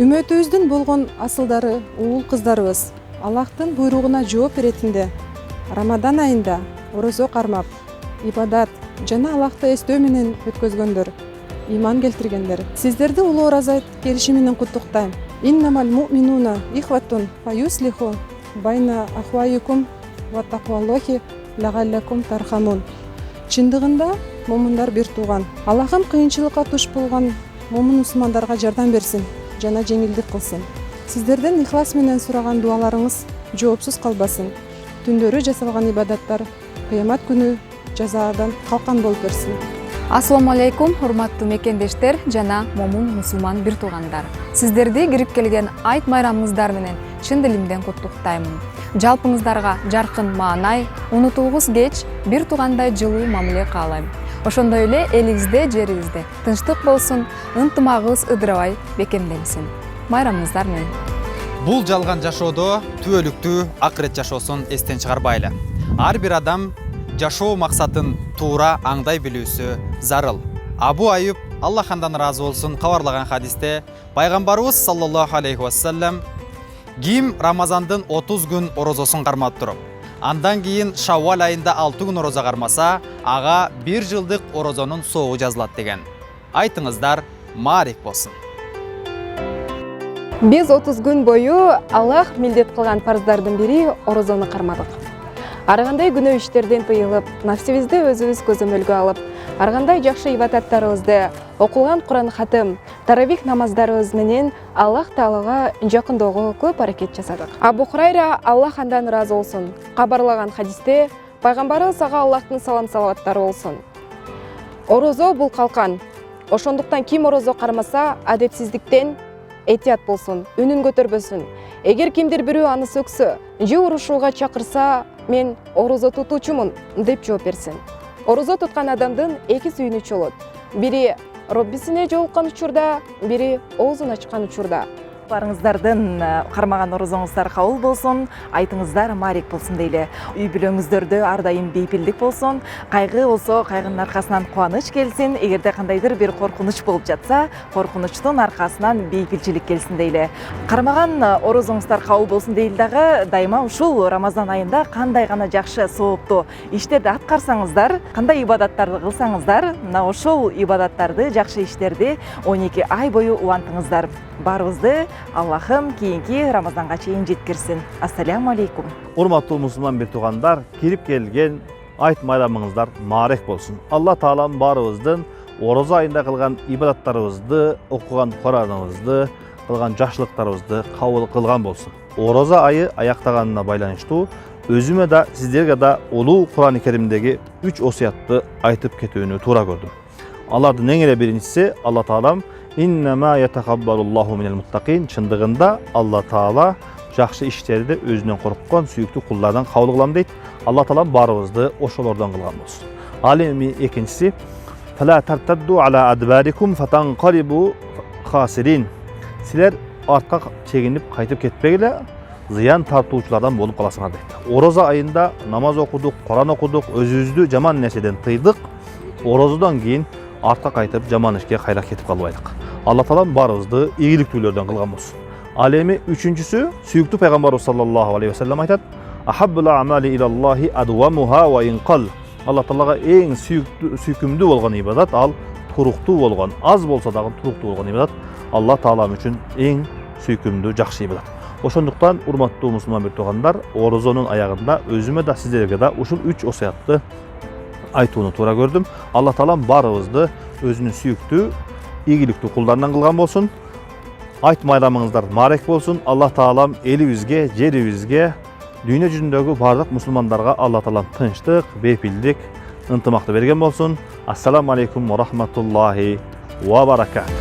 Үмөтүбүздүн болгон асылдары уул кыздарыбыз Аллахтын буйругуна жооп беретинде Рамадан айында орозо кармап, ибадат жана Аллахты эстөө менен өткөзгөндөр, иман келтиргендер. Сиздерди улуу ораза келиши менен куттуктайм. Иннамал муъминуна ихватун фаюслиху байна ахвайикум ва тақваллахи лагаллакум тархамун. Чындыгында момундар бир тууган. Аллахым кыйынчылыкка туш болгон момун мусулмандарга жардам берсин жана жеңилдик кылсын. Сиздерден ихлас менен сураган дуаларыңыз жоопсуз калбасын. Түндөрү жасалган ибадаттар кыямат күнү жазадан калкан болуп берсин. Ассаламу алейкум, урматтуу мекендештер жана момун мусулман бир туугандар. Сиздерди кирип келген айт майрамыңыздар менен чын дилимден куттуктаймын. Жалпыңыздарга жаркын маанай, унутулгус кеч, бир туугандай жылуу мамиле каалайм. Ошондой эле элибизде, жерибизде тынчтык болсун, ынтымагыбыз ыдырабай бекемделсин. Майрамыңыздар менен. Бул жалган жашоодо түбөлүктүү акырет жашоосун эстен чыгарбайлы. Ар бир адам жашоо максатын туура аңдай билүүсү зарыл. Абу Айюб Аллахандан разы болсун кабарлаган хадисте пайгамбарыбыз саллаллаху алейхи вассалам ким Рамазандын 30 күн орозосун кармап туруп, андан кийин Шаввал айында 6 күн орозо кармаса, ага 1 жылдык орозонун соогу жазылат деген. Айтыңыздар, маарик болсун. Биз 30 күн бою Аллах милдет кылган парыздардын бири орозону кармадык. Ар кандай күнөө иштерден тыйылып, нафсибизди өзүбүз көзөмөлгө алып, ар кандай жакшы ибадаттарыбызды, окулган Куран хатым, таравих намаздарыбыз менен Аллах Таалага жакындоого көп аракет жасадык. Абу Хурайра Аллах андан ыраазы болсун кабарлаган хадисте пайгамбарыбыз ага Аллахтын салам салаваттары болсун. Орозо бул калкан. Ошондуктан ким орозо кармаса, адепсиздиктен этият болсун, үнүн көтөрбөсүн. Эгер кимдир бирөө аны сөксө, же урушууга чакырса, мен орозо тутуучумун деп жооп берсин. Орозо туткан адамдын эки сүйүнүчү болот. Бири Роббисине жолуккан учурда, бири оозун ачкан учурда. Барыңыздардын кармаган орозоңуздар кабыл болсун, айтыңыздар маарик болсун дейле. Үй бүлөңүздөрдө ар дайым бейпилдик болсун, кайгы болсо кайгынын аркасынан кубаныч келсин, эгерде кандайдыр бир коркунуч болуп жатса, коркунучтун аркасынан бейпилчилик келсин дейле. Кармаган орозоңуздар кабыл болсун дейле дагы дайыма ушул Рамазан айында кандай гана жакшы сооптуу иштерди аткарсаңыздар, кандай ибадаттарды кылсаңыздар, мына ошол ибадаттарды, жакшы иштерди 12 ай бою убантыңыздар. Барыбызды Аллахым кийинки Рамазанга чейин жеткирсин. Ассаламу алейкум. Урматтуу мусулман бир туугандар, кирип келген айт майрамыңыздар маарек болсун. Алла Таалам барыбыздын орозо айында кылган ибадаттарыбызды, окуган Кураныбызды, кылган жакшылыктарыбызды кабыл кылган болсун. Орозо айы аяктаганына байланыштуу өзүмө да сиздерге да улуу Куран-ы Керимдеги 3 осуятты айтып кетүүнү туура көрдүм. Алардын эң эле биринчиси Алла Таалам Иннама ятакаббалуллаху минал муттакин, чындыгында Алла Таала жакшы иштерди өзүнөн корккон сүйүктүү кулдардан кабыл кылам дейт. Алла Таала барыбызды ошолордон кылган болсун. Ал эми экинчиси фала тартадду ала адбарикум фатанқалибу хасирин. Силер артка чегинип кайтып кетпегиле, зыян тартуучулардан болуп каласыңар дейт. Орозо айында намаз окудук, Куран окудук, өзүбүздү жаман нерседен тыйдык. Орозодон кийин артка кайтып жаман ишке кайра кетип калбайлык. Алла Таалам барыбызды ийгиликтүүлөрдөн кылган болсун. Ал эми үчүнчүсү сүйүктүү пайгамбарыбыз саллаллаху алейхи вассалам айтат: "Ахаббул амали илаллахи адвамуха ва инқал." Алла Таалага эң сүйкүмдүү болгон ибадат ал туруктуу болгон, аз болсо дагы туруктуу болгон ибадат Алла Таалам үчүн эң сүйкүмдүү жакшы ибадат. Ошондуктан урматтуу мусулман бир туугандар, орозонун аягында өзүмө да сиздерге да ушул 3 осуятты айтууну туура көрдүм. Алла Таалам барыбызды өзүнүн сүйүктүү, ийгиликтүү кулдарынан кылган болсун. Айт майрамыңыздар маарек болсун. Алла Таалам элибизге, жерибизге, дүйнө жүзүндөгү бардык мусулмандарга Алла Таалам тынчтык, бейпилдик, ынтымакты берген болсун. Ассаламу алейкум ва рахматуллахи ва баракатух.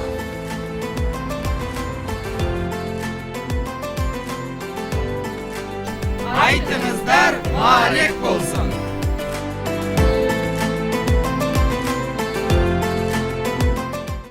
Айтыңыздар маарек